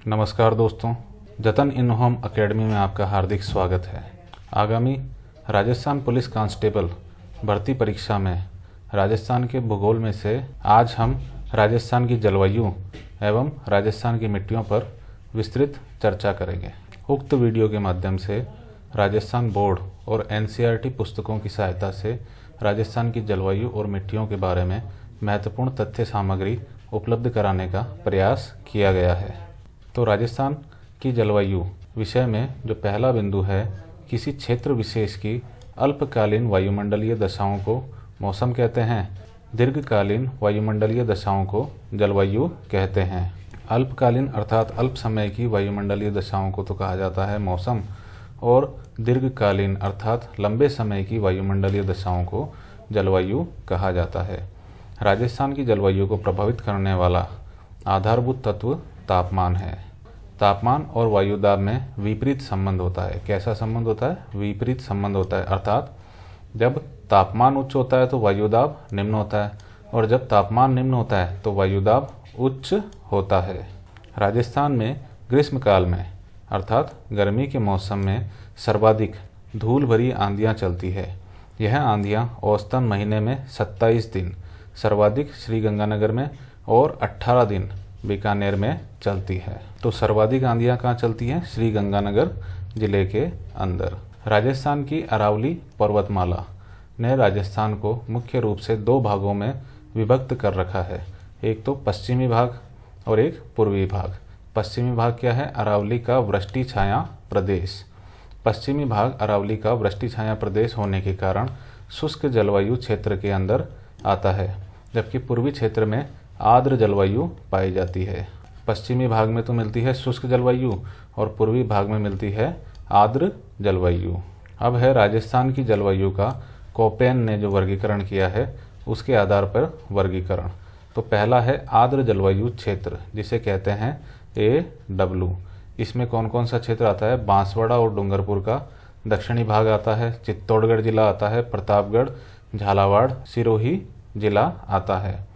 नमस्कार दोस्तों, जतन इन होम एकेडमी में आपका हार्दिक स्वागत है। आगामी राजस्थान पुलिस कांस्टेबल भर्ती परीक्षा में राजस्थान के भूगोल में से आज हम राजस्थान की जलवायु एवं राजस्थान की मिट्टियों पर विस्तृत चर्चा करेंगे। उक्त वीडियो के माध्यम से राजस्थान बोर्ड और एनसीईआरटी पुस्तकों की सहायता से राजस्थान की जलवायु और मिट्टियों के बारे में महत्वपूर्ण तथ्य सामग्री उपलब्ध कराने का प्रयास किया गया है। तो राजस्थान की जलवायु विषय में जो पहला बिंदु है, किसी क्षेत्र विशेष की अल्पकालीन वायुमंडलीय दशाओं को मौसम कहते हैं, दीर्घकालीन वायुमंडलीय दशाओं को जलवायु कहते हैं। अल्पकालीन अर्थात अल्प समय की वायुमंडलीय दशाओं को तो कहा जाता है मौसम, और दीर्घकालीन अर्थात लंबे समय की वायुमंडलीय दशाओं को जलवायु कहा जाता है। राजस्थान की जलवायु को प्रभावित करने वाला आधारभूत तत्व तापमान है। तापमान और वायुदाब में विपरीत संबंध होता है। कैसा संबंध होता है? विपरीत संबंध होता है, अर्थात जब तापमान उच्च होता है तो वायुदाब निम्न होता है, और जब तापमान निम्न होता है तो वायुदाब उच्च होता है। राजस्थान में ग्रीष्मकाल में अर्थात गर्मी के मौसम में सर्वाधिक धूल भरी आंधियाँ चलती है। यह आंधियाँ औसतन महीने में 27 दिन सर्वाधिक श्रीगंगानगर में और 18 दिन बीकानेर में चलती है। तो सर्वाधिक आंधियाँ कहाँ चलती हैं? श्रीगंगानगर जिले के अंदर। राजस्थान की अरावली पर्वतमाला ने राजस्थान को मुख्य रूप से दो भागों में विभक्त कर रखा है, एक तो पश्चिमी भाग और एक पूर्वी भाग। पश्चिमी भाग क्या है? अरावली का वृष्टि छाया प्रदेश। पश्चिमी भाग अरावली का वृष्टि छाया प्रदेश होने के कारण शुष्क जलवायु क्षेत्र के अंदर आता है, जबकि पूर्वी क्षेत्र में आर्द्र जलवायु पाई जाती है। पश्चिमी भाग में तो मिलती है शुष्क जलवायु और पूर्वी भाग में मिलती है आर्द्र जलवायु। अब है राजस्थान की जलवायु का कोपेन ने जो वर्गीकरण किया है उसके आधार पर वर्गीकरण। तो पहला है आर्द्र जलवायु क्षेत्र, जिसे कहते हैं AW। इसमें कौन कौन सा क्षेत्र आता है? बांसवाड़ा और डूंगरपुर का दक्षिणी भाग आता है, चित्तौड़गढ़ जिला आता है, प्रतापगढ़, झालावाड़, सिरोही जिला आता है।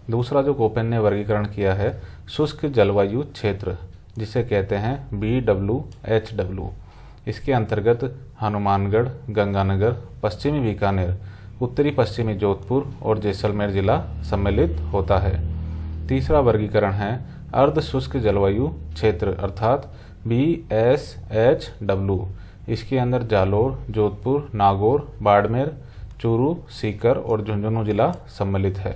दूसरा जो कोपेन ने वर्गीकरण किया है शुष्क जलवायु क्षेत्र, जिसे कहते हैं BWHW। इसके अंतर्गत हनुमानगढ़, गंगानगर, पश्चिमी बीकानेर, उत्तरी पश्चिमी जोधपुर और जैसलमेर जिला सम्मिलित होता है। तीसरा वर्गीकरण है अर्ध शुष्क जलवायु क्षेत्र अर्थात BSHW। इसके अंदर जालोर, जोधपुर, नागौर, बाड़मेर, चूरू, सीकर और झुंझुनू जिला सम्मिलित है।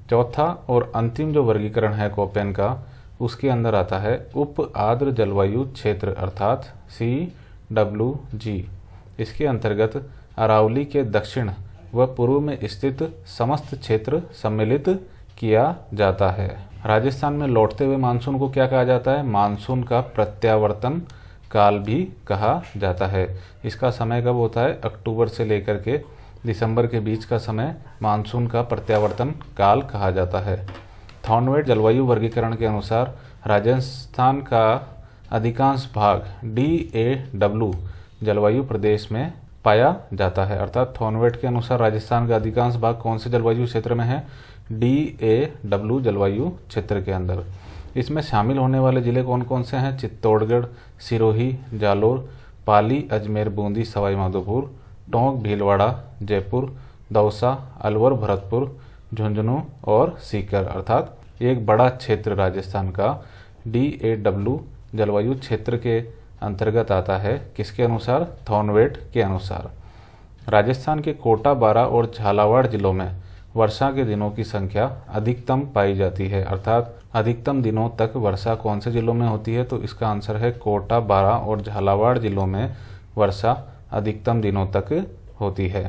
चौथा और अंतिम जो वर्गीकरण है कोपेन का, उसके अंदर आता है उप आर्द्र जलवायु क्षेत्र अर्थात CWG। इसके अंतर्गत अरावली के दक्षिण व पूर्व में स्थित समस्त क्षेत्र सम्मिलित किया जाता है। राजस्थान में लौटते हुए मानसून को क्या कहा जाता है? मानसून का प्रत्यावर्तन काल भी कहा जाता है। इसका समय कब होता है? अक्टूबर से लेकर के दिसंबर के बीच का समय मानसून का प्रत्यावर्तन काल कहा जाता है। थॉर्नवेट जलवायु वर्गीकरण के अनुसार राजस्थान का अधिकांश भाग DAW जलवायु प्रदेश में पाया जाता है, अर्थात थॉर्नवेट के अनुसार राजस्थान का अधिकांश भाग कौन से जलवायु क्षेत्र में है? DAW जलवायु क्षेत्र के अंदर। इसमें शामिल होने वाले जिले कौन कौन से हैं? चित्तौड़गढ़, सिरोही, जालोर, पाली, अजमेर, बूंदी, सवाई माधोपुर, टोंक, भीलवाड़ा, जयपुर, दौसा, अलवर, भरतपुर, झुंझुनू और सीकर, अर्थात एक बड़ा क्षेत्र राजस्थान का DAW जलवायु क्षेत्र के अंतर्गत आता है। किसके अनुसार? थॉर्नवेट के अनुसार। राजस्थान के कोटा, बारां और झालावाड़ जिलों में वर्षा के दिनों की संख्या अधिकतम पाई जाती है, अर्थात अधिकतम दिनों तक वर्षा कौन से जिलों में होती है? तो इसका आंसर है कोटा, बारां और झालावाड़ जिलों में वर्षा अधिकतम दिनों तक होती है।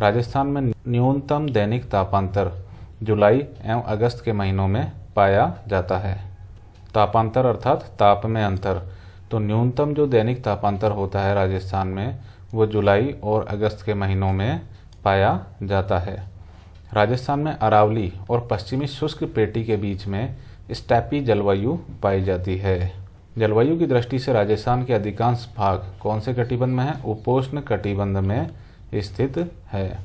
राजस्थान में न्यूनतम दैनिक तापांतर जुलाई एवं अगस्त के महीनों में पाया जाता है। तापांतर अर्थात ताप में अंतर। तो न्यूनतम जो दैनिक तापांतर होता है राजस्थान में वो जुलाई और अगस्त के महीनों में पाया जाता है। राजस्थान में अरावली और पश्चिमी शुष्क पेटी के बीच में स्टेपी जलवायु पाई जाती है। जलवायु की दृष्टि से राजस्थान के अधिकांश भाग कौन से कटिबंध में है? उपोष्ण कटिबंध में स्थित है।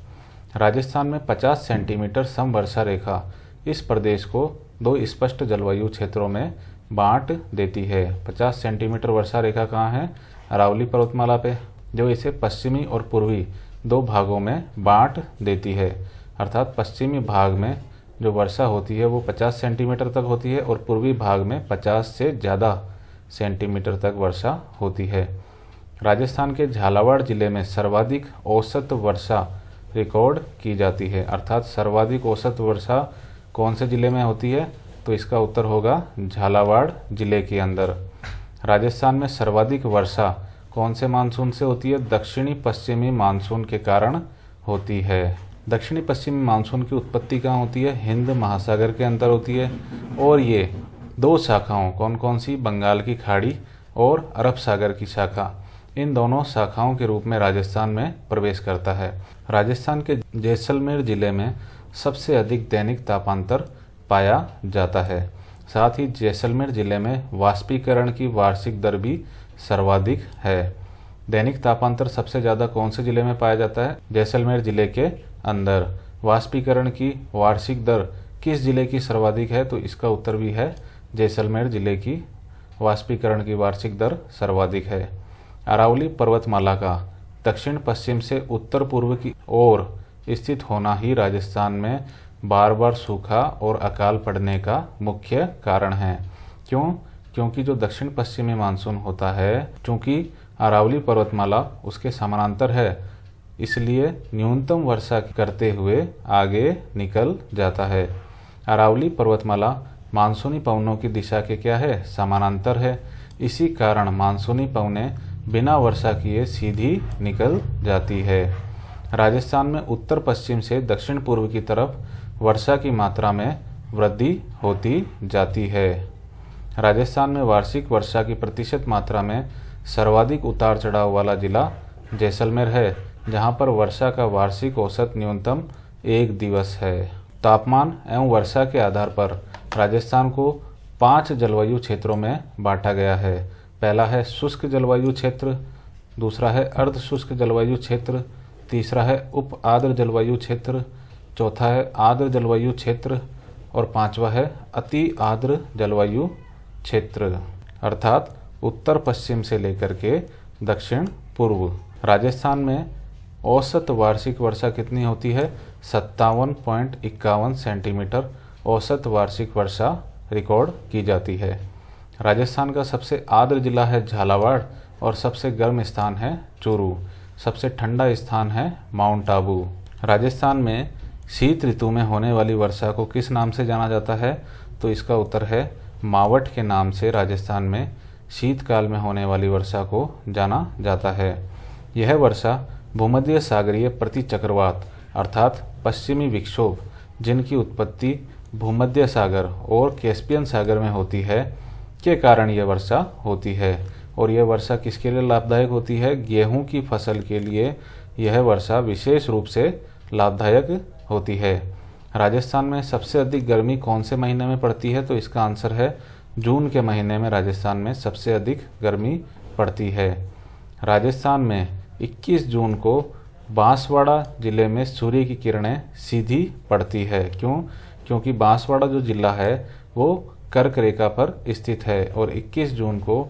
राजस्थान में 50 सेंटीमीटर समवर्षा रेखा इस प्रदेश को दो स्पष्ट जलवायु क्षेत्रों में बांट देती है। 50 सेंटीमीटर वर्षा रेखा कहाँ है? अरावली पर्वतमाला पे, जो इसे पश्चिमी और पूर्वी दो भागों में बांट देती है। अर्थात पश्चिमी भाग में जो वर्षा होती है वो 50 सेंटीमीटर तक होती है और पूर्वी भाग में 50 से ज़्यादा सेंटीमीटर तक वर्षा होती है। राजस्थान के झालावाड़ जिले में सर्वाधिक औसत वर्षा रिकॉर्ड की जाती है। अर्थात सर्वाधिक औसत वर्षा कौन से ज़िले में होती है? तो इसका उत्तर होगा झालावाड़ जिले के अंदर। राजस्थान में सर्वाधिक वर्षा कौन से मानसून से होती है? दक्षिणी पश्चिमी मानसून के कारण होती है। दक्षिणी पश्चिमी मानसून की उत्पत्ति कहाँ होती है? हिंद महासागर के अंदर होती है और ये दो शाखाओं कौन कौन सी? बंगाल की खाड़ी और अरब सागर की शाखा, इन दोनों शाखाओं के रूप में राजस्थान में प्रवेश करता है। राजस्थान के जैसलमेर जिले में सबसे अधिक दैनिक तापांतर पाया जाता है। साथ ही जैसलमेर जिले में वाष्पीकरण की वार्षिक दर भी सर्वाधिक है। दैनिक तापांतर सबसे ज़्यादा कौन से जिले में पाया जाता है? जैसलमेर जिले के अंदर। वाष्पीकरण की वार्षिक दर किस जिले की सर्वाधिक है? तो इसका उत्तर भी है जैसलमेर जिले की वाष्पीकरण की वार्षिक दर सर्वाधिक है। अरावली पर्वतमाला का दक्षिण पश्चिम से उत्तर पूर्व की ओर स्थित होना ही राजस्थान में बार बार सूखा और अकाल पड़ने का मुख्य कारण है। क्यों? क्योंकि जो दक्षिण पश्चिमी मानसून होता है, चूँकि अरावली पर्वतमाला उसके समानांतर है, इसलिए न्यूनतम वर्षा करते हुए आगे निकल जाता है। अरावली पर्वतमाला मानसूनी पवनों की दिशा के क्या है? समानांतर है। इसी कारण मानसूनी पवनें बिना वर्षा किए सीधी निकल जाती है। राजस्थान में उत्तर पश्चिम से दक्षिण पूर्व की तरफ वर्षा की मात्रा में वृद्धि होती जाती है। राजस्थान में वार्षिक वर्षा की प्रतिशत मात्रा में सर्वाधिक उतार चढ़ाव वाला जिला जैसलमेर है, जहां पर वर्षा का वार्षिक औसत न्यूनतम 1 दिवस है। तापमान एवं वर्षा के आधार पर राजस्थान को 5 जलवायु क्षेत्रों में बांटा गया है। पहला है शुष्क जलवायु क्षेत्र, दूसरा है अर्ध शुष्क जलवायु क्षेत्र, तीसरा है उप आर्द्र जलवायु क्षेत्र, चौथा है आर्द्र जलवायु क्षेत्र और पांचवा है अति आर्द्र जलवायु क्षेत्र। अर्थात उत्तर पश्चिम से लेकर के दक्षिण पूर्व। राजस्थान में औसत वार्षिक वर्षा कितनी होती है? 57.51 सेंटीमीटर औसत वार्षिक वर्षा रिकॉर्ड की जाती है। राजस्थान का सबसे आर्द्र जिला है झालावाड़ और सबसे गर्म स्थान है चूरू। सबसे ठंडा स्थान है माउंट आबू। राजस्थान में शीत ऋतु में होने वाली वर्षा को किस नाम से जाना जाता है? तो इसका उत्तर है मावठ के नाम से राजस्थान में शीतकाल में होने वाली वर्षा को जाना जाता है। यह वर्षा भूमध्य सागरीय प्रतिचक्रवात अर्थात पश्चिमी विक्षोभ, जिनकी उत्पत्ति भूमध्य सागर और कैस्पियन सागर में होती है, के कारण यह वर्षा होती है। और यह वर्षा किसके लिए लाभदायक होती है? गेहूं की फसल के लिए यह वर्षा विशेष रूप से लाभदायक होती है। राजस्थान में सबसे अधिक गर्मी कौन से महीने में पड़ती है? तो इसका आंसर है जून के महीने में राजस्थान में सबसे अधिक गर्मी पड़ती है। राजस्थान में 21 जून को बांसवाड़ा जिले में सूर्य की किरणें सीधी पड़ती है। क्यों? क्योंकि बांसवाड़ा जो जिला है वो कर्क रेखा पर स्थित है और 21 जून को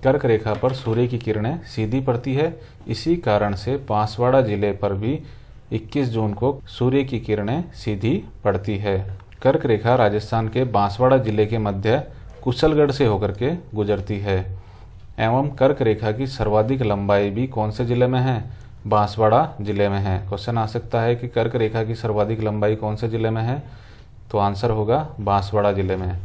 कर्क रेखा पर सूर्य की किरणें सीधी पड़ती है। इसी कारण से बांसवाड़ा जिले पर भी 21 जून को सूर्य की किरणें सीधी पड़ती है। कर्क रेखा राजस्थान के बांसवाड़ा जिले के मध्य कुशलगढ़ से होकर के गुजरती है एवं कर्क रेखा की सर्वाधिक लंबाई भी कौन से जिले में है? बांसवाड़ा जिले में है। क्वेश्चन आ सकता है कि कर्क रेखा की सर्वाधिक लंबाई कौन से जिले में है? तो आंसर होगा बांसवाड़ा जिले में।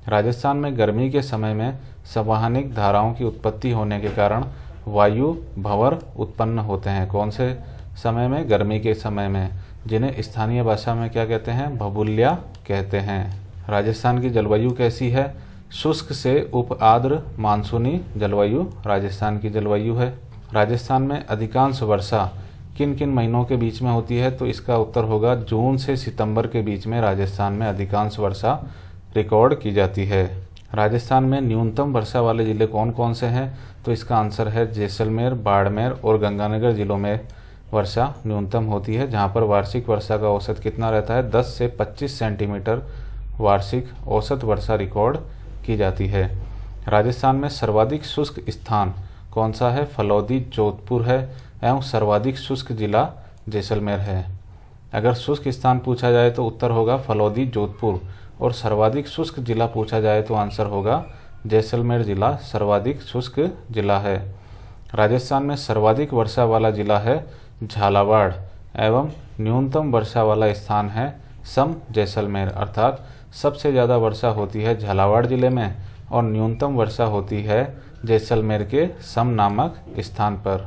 राजस्थान में गर्मी के समय में संवहनिक धाराओं की उत्पत्ति होने के कारण वायु भंवर उत्पन्न होते हैं। कौन से समय में? गर्मी के समय में, जिन्हें स्थानीय भाषा में क्या कहते हैं? भभूल्या कहते हैं। राजस्थान की जलवायु कैसी है? शुष्क से उप आर्द्र मानसूनी जलवायु राजस्थान की जलवायु है। राजस्थान में अधिकांश वर्षा किन किन महीनों के बीच में होती है? तो इसका उत्तर होगा जून से सितंबर के बीच में राजस्थान में अधिकांश वर्षा रिकॉर्ड की जाती है। राजस्थान में न्यूनतम वर्षा वाले जिले कौन कौन से हैं? तो इसका आंसर है जैसलमेर, बाड़मेर और गंगानगर जिलों में वर्षा न्यूनतम होती है, जहां पर वार्षिक वर्षा का औसत कितना रहता है? 10 से 25 सेंटीमीटर वार्षिक औसत वर्षा रिकॉर्ड की जाती है। राजस्थान में सर्वाधिक शुष्क स्थान कौन सा है? फलौदी जोधपुर है एवं सर्वाधिक शुष्क जिला जैसलमेर है। अगर शुष्क स्थान पूछा जाए तो उत्तर होगा फलौदी जोधपुर, और सर्वाधिक शुष्क जिला पूछा जाए तो आंसर होगा जैसलमेर जिला सर्वाधिक शुष्क जिला है। राजस्थान में सर्वाधिक वर्षा वाला जिला है झालावाड़ एवं न्यूनतम वर्षा वाला स्थान है सम जैसलमेर, अर्थात सबसे ज़्यादा वर्षा होती है झालावाड़ जिले में और न्यूनतम वर्षा होती है जैसलमेर के सम नामक स्थान पर।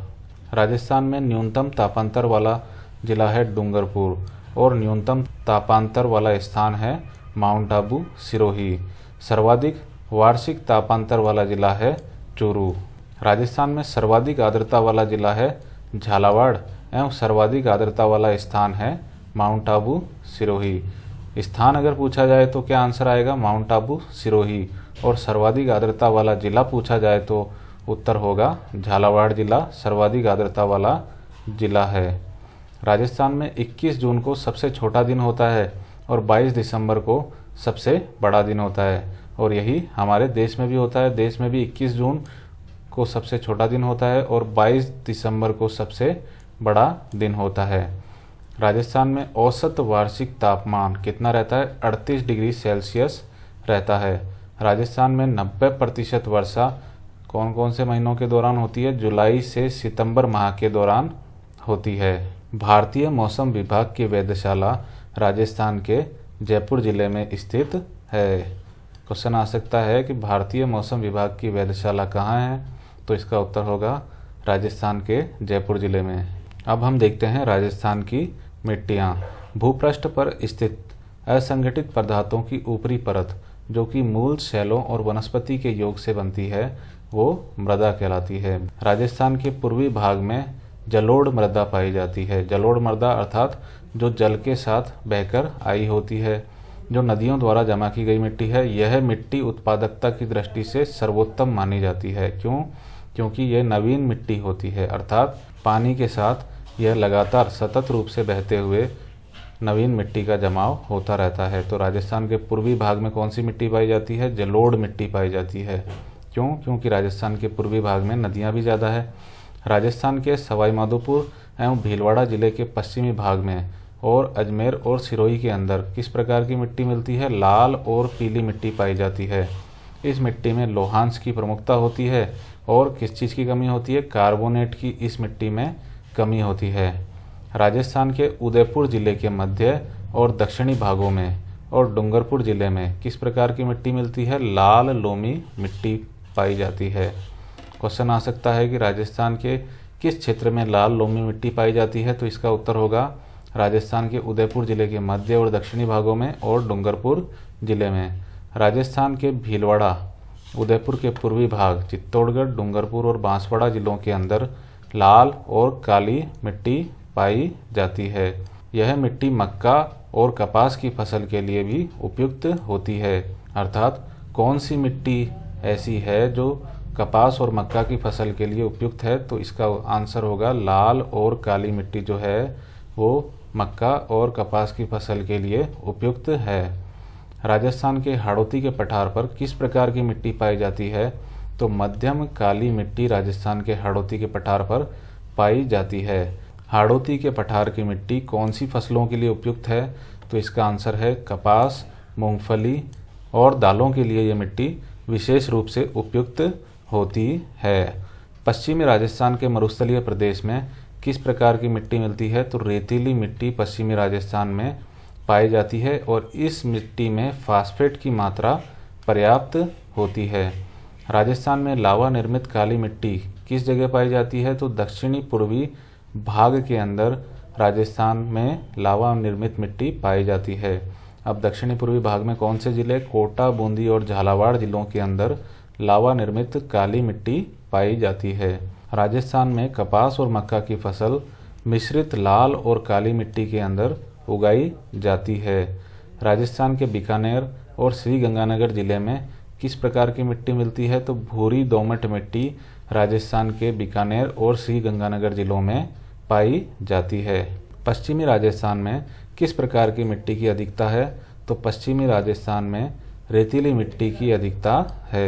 राजस्थान में न्यूनतम तापांतर वाला जिला है डूंगरपुर और न्यूनतम तापांतर वाला स्थान है माउंट आबू सिरोही। सर्वाधिक वार्षिक तापांतर वाला जिला है चूरू। राजस्थान में सर्वाधिक आर्द्रता वाला जिला है झालावाड़ एवं सर्वाधिक आर्द्रता वाला स्थान है माउंट आबू सिरोही। स्थान अगर पूछा जाए तो क्या आंसर आएगा? माउंट आबू सिरोही। और सर्वाधिक आर्द्रता वाला जिला पूछा जाए तो उत्तर होगा झालावाड़ जिला सर्वाधिक आर्द्रता वाला जिला है। राजस्थान में 21 जून को सबसे छोटा दिन होता है और 22 दिसंबर को सबसे बड़ा दिन होता है, और यही हमारे देश में भी होता है। देश में भी 21 जून को सबसे छोटा दिन होता है और 22 दिसंबर को सबसे बड़ा दिन होता है। राजस्थान में औसत वार्षिक तापमान कितना रहता है? 38 डिग्री सेल्सियस रहता है। राजस्थान में 90% वर्षा कौन कौन से महीनों के दौरान होती है? जुलाई से सितंबर माह के दौरान होती है। भारतीय मौसम विभाग की वेधशाला राजस्थान के जयपुर जिले में स्थित है। क्वेश्चन आ सकता है कि भारतीय मौसम विभाग की वेधशाला कहाँ है? तो इसका उत्तर होगा राजस्थान के जयपुर जिले में। अब हम देखते हैं राजस्थान की मिट्टियाँ। भूपृष्ठ पर स्थित असंगठित पदार्थों की ऊपरी परत जो कि मूल शैलों और वनस्पति के योग से बनती है वो मृदा कहलाती है। राजस्थान के पूर्वी भाग में जलोढ़ मृदा पाई जाती है। जलोढ़ मृदा अर्थात जो जल के साथ बहकर आई होती है, जो नदियों द्वारा जमा की गई मिट्टी है। यह मिट्टी उत्पादकता की दृष्टि से सर्वोत्तम मानी जाती है। क्यों? क्योंकि यह नवीन मिट्टी होती है, अर्थात पानी के साथ यह लगातार सतत रूप से बहते हुए नवीन मिट्टी का जमाव होता रहता है। तो राजस्थान के पूर्वी भाग में कौन सी मिट्टी पाई जाती है? जलोढ़ मिट्टी पाई जाती है। क्यों? क्योंकि राजस्थान के पूर्वी भाग में नदियाँ भी ज़्यादा है। राजस्थान के सवाई माधोपुर एवं भीलवाड़ा जिले के पश्चिमी भाग में और अजमेर और सिरोही के अंदर किस प्रकार की मिट्टी मिलती है? लाल और पीली मिट्टी पाई जाती है। इस मिट्टी में लोहांश की प्रमुखता होती है और किस चीज़ की कमी होती है? कार्बोनेट की इस मिट्टी में कमी होती है। राजस्थान के उदयपुर जिले के मध्य और दक्षिणी भागों में और डूंगरपुर जिले में किस प्रकार की मिट्टी मिलती है? लाल लोमी मिट्टी पाई जाती है। क्वेश्चन आ सकता है कि राजस्थान के किस क्षेत्र में लाल लोमी मिट्टी पाई जाती है? तो इसका उत्तर होगा राजस्थान के उदयपुर जिले के मध्य और दक्षिणी भागों में और डूंगरपुर जिले में। राजस्थान के भीलवाड़ा, उदयपुर के पूर्वी भाग, चित्तौड़गढ़, डूंगरपुर और बांसवाड़ा जिलों के अंदर लाल और काली मिट्टी पाई जाती है। यह मिट्टी मक्का और कपास की फसल के लिए भी उपयुक्त होती है। अर्थात कौन सी मिट्टी ऐसी है जो कपास और मक्का की फसल के लिए उपयुक्त है? तो इसका आंसर होगा लाल और काली मिट्टी जो है वो मक्का और कपास की फसल के लिए उपयुक्त है। राजस्थान के हाड़ौती के पठार पर किस प्रकार की मिट्टी पाई जाती है? तो मध्यम काली मिट्टी राजस्थान के हाड़ौती के पठार पर पाई जाती है। हाड़ौती के पठार की मिट्टी कौन सी फसलों के लिए उपयुक्त है? तो इसका आंसर है कपास, मूंगफली और दालों के लिए यह मिट्टी विशेष रूप से उपयुक्त होती है। पश्चिमी राजस्थान के मरुस्थलीय प्रदेश में किस प्रकार की मिट्टी मिलती है? तो रेतीली मिट्टी पश्चिमी राजस्थान में पाई जाती है और इस मिट्टी में फास्फेट की मात्रा पर्याप्त होती है। राजस्थान में लावा निर्मित काली मिट्टी किस जगह पाई जाती है? तो दक्षिणी पूर्वी भाग के अंदर राजस्थान में लावा निर्मित मिट्टी पाई जाती है। अब दक्षिणी पूर्वी भाग में कौन से जिले? कोटा, बूंदी और झालावाड़ जिलों के अंदर लावा निर्मित काली मिट्टी पाई जाती है। राजस्थान में कपास और मक्का की फसल मिश्रित लाल और काली मिट्टी के अंदर उगाई जाती है। राजस्थान के बीकानेर और श्री गंगानगर जिले में किस प्रकार की मिट्टी मिलती है? तो भूरी दोमट मिट्टी राजस्थान के बीकानेर और श्री गंगानगर जिलों में पाई जाती है। पश्चिमी राजस्थान में किस प्रकार की मिट्टी की अधिकता है? तो पश्चिमी राजस्थान में रेतीली मिट्टी की अधिकता है।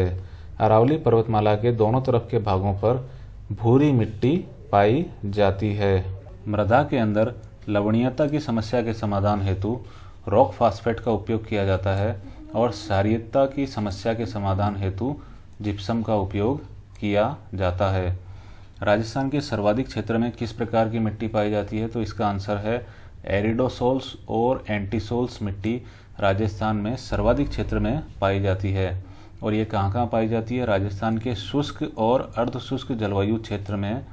अरावली पर्वतमाला के दोनों तरफ के भागों पर भूरी मिट्टी पाई जाती है। मृदा के अंदर लवणीयता की समस्या के समाधान हेतु रॉक फास्फेट का उपयोग किया जाता है और क्षारीयता की समस्या के समाधान हेतु जिप्सम का उपयोग किया जाता है। राजस्थान के सर्वाधिक क्षेत्र में किस प्रकार की मिट्टी पाई जाती है? तो इसका आंसर है एरिडोसोल्स और एंटीसोल्स मिट्टी राजस्थान में सर्वाधिक क्षेत्र में पाई जाती है। और ये कहाँ पाई जाती है? राजस्थान के शुष्क और अर्ध शुष्क जलवायु क्षेत्र में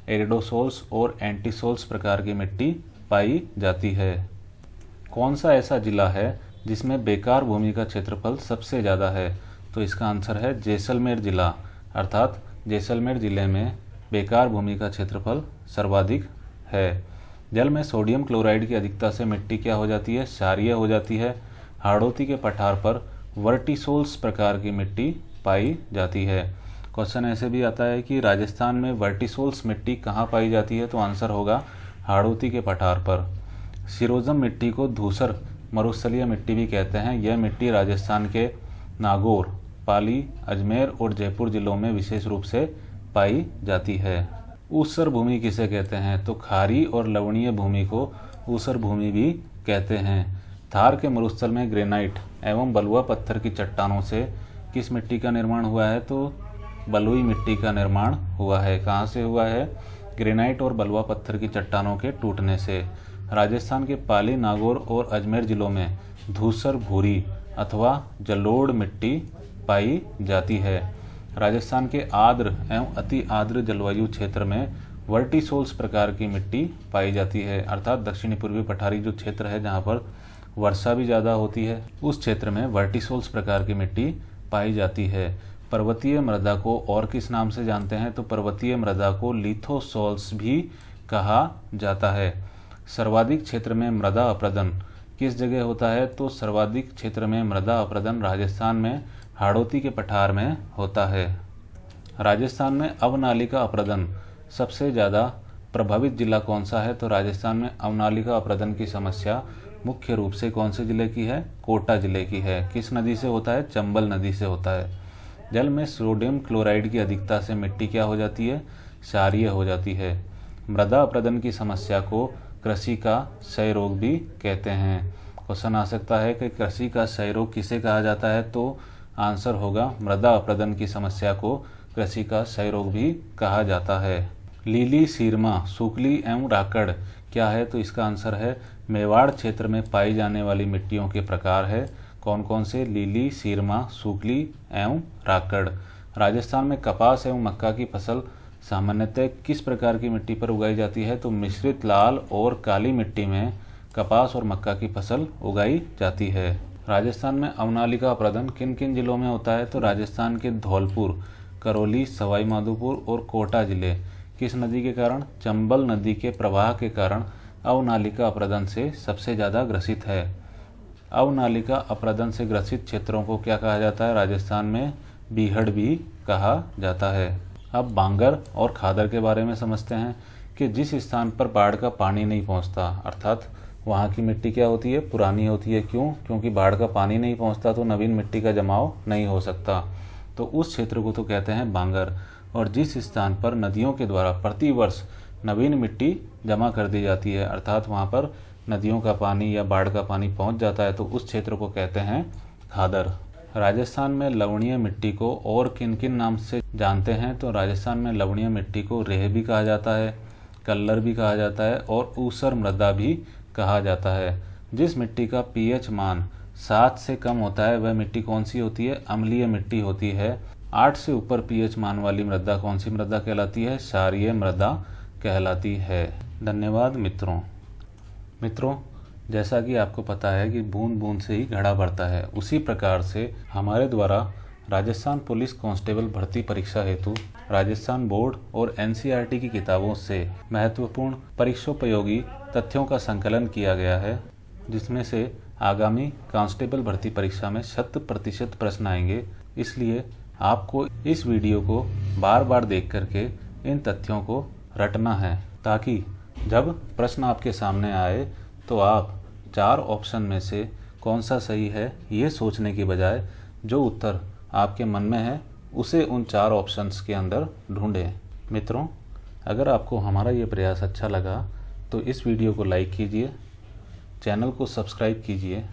एरिडोसोल्स और एंटीसोल्स प्रकार की मिट्टी पाई जाती है। कौन सा ऐसा जिला है जिसमें बेकार भूमि का क्षेत्रफल सबसे ज़्यादा है? तो इसका आंसर है जैसलमेर जिला, अर्थात जैसलमेर जिले में बेकार भूमि का क्षेत्रफल सर्वाधिक है। जल में सोडियम क्लोराइड की अधिकता से मिट्टी क्या हो जाती है? क्षारीय हो जाती है। हाड़ौती के पठार पर वर्टिसोल्स प्रकार की मिट्टी पाई जाती है। क्वेश्चन ऐसे भी आता है कि राजस्थान में वर्टिसोल्स मिट्टी कहाँ पाई जाती है? तो आंसर होगा हाड़ौती के पठार पर। सिरोजम मिट्टी को धूसर मरुस्थलीय मिट्टी भी कहते हैं। यह मिट्टी राजस्थान के नागौर, पाली, अजमेर और जयपुर जिलों में विशेष रूप से पाई जाती है। ऊसर भूमि किसे कहते हैं? तो खारी और लवणीय भूमि को ऊसर भूमि भी कहते हैं। थार के मरुस्थल में ग्रेनाइट एवं बलुआ पत्थर की चट्टानों से किस मिट्टी का निर्माण हुआ है? तो बलुई मिट्टी का निर्माण हुआ है। कहाँ से हुआ है? ग्रेनाइट और बलुआ पत्थर की चट्टानों के टूटने से। राजस्थान के पाली, नागौर और अजमेर जिलों में धूसर भूरी अथवा जलोढ़ मिट्टी पाई जाती है। राजस्थान के आर्द्र एवं अति आर्द्र जलवायु क्षेत्र में वर्टिसोल्स प्रकार की मिट्टी पाई जाती है, अर्थात दक्षिणी पूर्वी पठारी जो क्षेत्र है जहाँ पर वर्षा भी ज़्यादा होती है उस क्षेत्र में वर्टिसोल्स प्रकार की मिट्टी पाई जाती है। पर्वतीय मृदा को और किस नाम से जानते हैं? तो पर्वतीय मृदा को लिथोसोल्स भी कहा जाता है। सर्वाधिक क्षेत्र में मृदा अपरदन किस जगह होता है? तो सर्वाधिक क्षेत्र में मृदा अपरदन राजस्थान में हाड़ौती के पठार में होता है। राजस्थान में अवनालिका अपरदन सबसे ज़्यादा प्रभावित जिला कौन सा है? तो राजस्थान में अवनालिका अपरदन की समस्या मुख्य रूप से कौन से जिले की है? कोटा जिले की है। किस नदी से होता है? चंबल नदी से होता है। जल में सोडियम क्लोराइड की अधिकता से मिट्टी क्या हो जाती है? क्षारीय हो जाती है। मृदा अपरदन की समस्या को कृषि का क्षय रोग भी कहते हैं। क्वेश्चन आ सकता है कि कृषि का क्षय रोग किसे कहा जाता है? तो आंसर होगा मृदा अपरदन की समस्या को कृषि का क्षय रोग भी कहा जाता है। लीली, सीरमा, सूखली एवं राकड़ क्या है? तो इसका आंसर है मेवाड़ क्षेत्र में पाई जाने वाली मिट्टियों के प्रकार है। कौन कौन से? लीली, सीरमा, सूखली एवं राकड़। राजस्थान में कपास एवं मक्का की फसल सामान्यतः किस प्रकार की मिट्टी पर उगाई जाती है? तो मिश्रित लाल और काली मिट्टी में कपास और मक्का की फसल उगाई जाती है। राजस्थान में अवनालिका अपरदन किन किन जिलों में होता है? तो राजस्थान के धौलपुर, करौली, सवाई माधोपुर और कोटा जिले किस नदी के कारण? चंबल नदी के प्रवाह के कारण अवनालिका अपरदन से सबसे ज़्यादा ग्रसित है। अवनालिका अपरदन से ग्रसित क्षेत्रों को क्या कहा जाता है? राजस्थान में बीहड़ भी कहा जाता है। अब बांगर और खादर के बारे में समझते हैं कि जिस स्थान पर बाढ़ का पानी नहीं पहुंचता, अर्थात वहाँ की मिट्टी क्या होती है? पुरानी होती है। क्यों? क्योंकि बाढ़ का पानी नहीं पहुंचता तो नवीन मिट्टी का जमाव नहीं हो सकता, तो उस क्षेत्र को तो कहते हैं बांगर। और जिस स्थान पर नदियों के द्वारा प्रतिवर्ष नवीन मिट्टी जमा कर दी जाती है, अर्थात वहाँ पर नदियों का पानी या बाढ़ का पानी पहुँच जाता है, तो उस क्षेत्र को कहते हैं खादर। राजस्थान में लवणीय मिट्टी को और किन किन नाम से जानते हैं? तो राजस्थान में लवणीय मिट्टी को रेह भी कहा जाता है, कल्लर भी कहा जाता है और ऊसर मृदा भी कहा जाता है। जिस मिट्टी का पीएच मान 7 से कम होता है वह मिट्टी कौन सी होती है? अम्लीय मिट्टी होती है। 8 से ऊपर पीएच मान वाली मृदा कौन सी मृदा कहलाती है? क्षारीय मृदा कहलाती है। धन्यवाद मित्रों, जैसा कि आपको पता है कि बूंद बूंद से ही घड़ा भरता है, उसी प्रकार से हमारे द्वारा राजस्थान पुलिस कांस्टेबल भर्ती परीक्षा हेतु राजस्थान बोर्ड और एनसीईआरटी की किताबों से महत्वपूर्ण परीक्षोपयोगी तथ्यों का संकलन किया गया है, जिसमें से आगामी कांस्टेबल भर्ती परीक्षा में 100% प्रश्न आएंगे। इसलिए आपको इस वीडियो को बार बार देख करके इन तथ्यों को रटना है, ताकि जब प्रश्न आपके सामने आए तो आप 4 ऑप्शन में से कौन सा सही है ये सोचने की बजाय जो उत्तर आपके मन में है उसे उन 4 ऑप्शंस के अंदर ढूंढें। मित्रों, अगर आपको हमारा ये प्रयास अच्छा लगा तो इस वीडियो को लाइक कीजिए, चैनल को सब्सक्राइब कीजिए